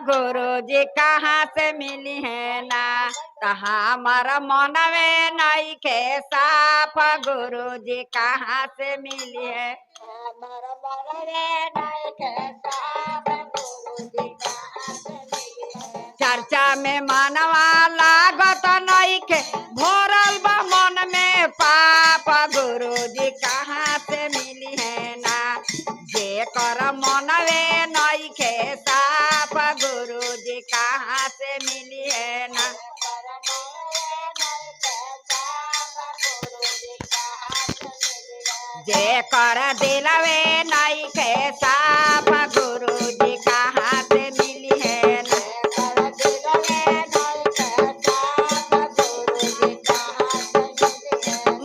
गुरु जी कहाँ से मिली है ना। तो हमारा मन में नहीं के साफ गुरु जी कहाँ से मिली है। हमारा मन में नहीं के साफ गुरु जी कहाँ से मिली है। चर्चा में मनवा लागत नहीं के भोरल बा मन में पाप गुरु जी कहाँ से मिली है ना। जे कर मनवे नहीं के साफ गुरु जी कहाँ से मिली है ना। जे कर दिलवे नहीं के साफ गुरु जी कहाँ से मिली है ना।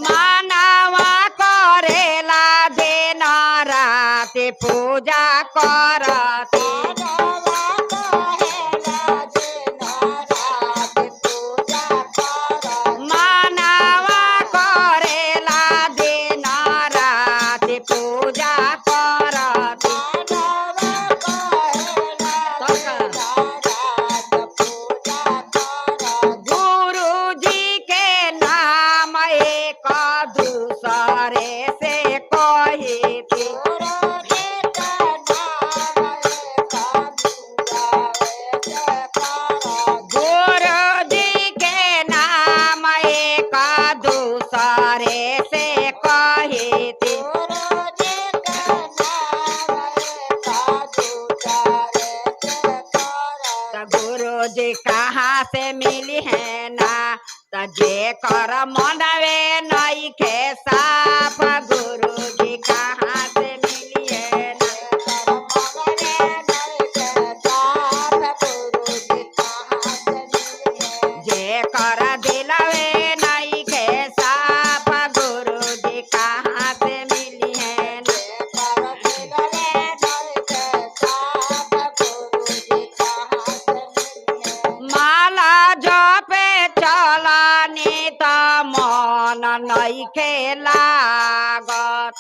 मानवा करेला दिन रात पूजा करती। मानवा करेला दिन रात पूजा करती। गुरु जी के नाम एक दूसरे से कही थी। गुरु जी के नाम एक दूसरे से कही थी। गुरु जी कहाँ से मिली है ना। तो जे कर मनवे नहीं के साफ गुरु जी कहाँ से मिली है ना। जे कर दिलवे नहीं के साफ गुरु जी कहाँ से मिली है ना। माला जपे चलानी त मन नहीं के लागत।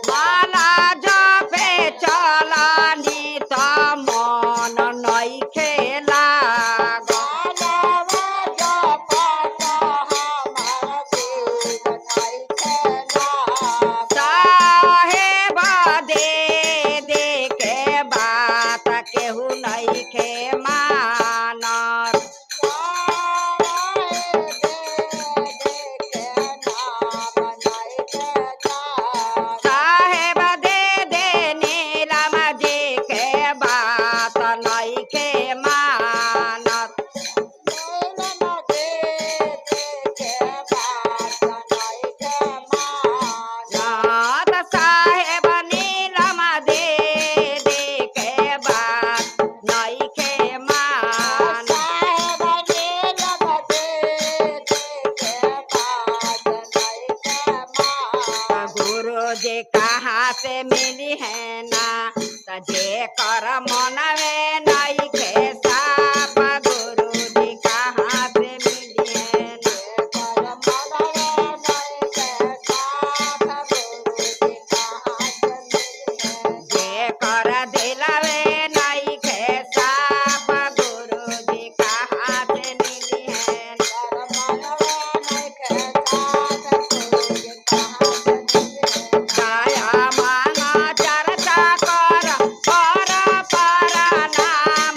माला जपे चलानी त मन नहीं के लागत। साहेब दे दे के बात केहू नहीं के मानत। साहेब दे दे नीलम जी के बात नहीं के मानत। नाथ साहेब नीलम दे दे के बात नहीं के मानत। गुरु जी कहाँ से मिली है ना। तो जे कर मनवे नहीं के साफ गुरु जी कहाँ से मिली है ना। जे कर दिलवे नहीं के साफ गुरु जी कहाँ से मिली है ना। दया माना चर्चा कर पर नाम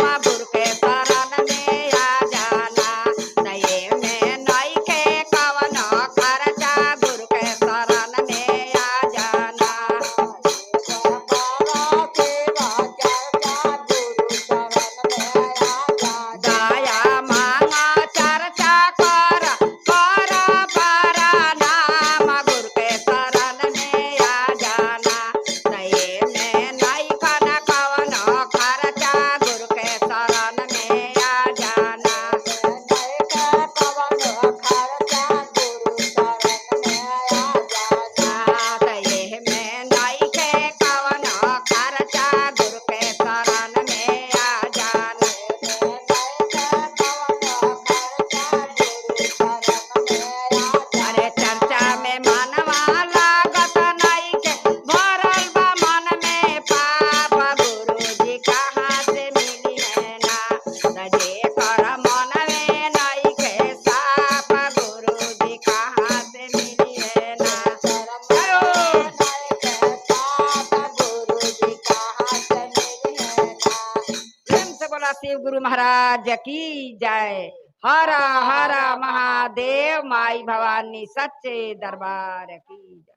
शिव गुरु महाराज की जय। हर हर महादेव, माई भवानी सच्चे दरबार की जय।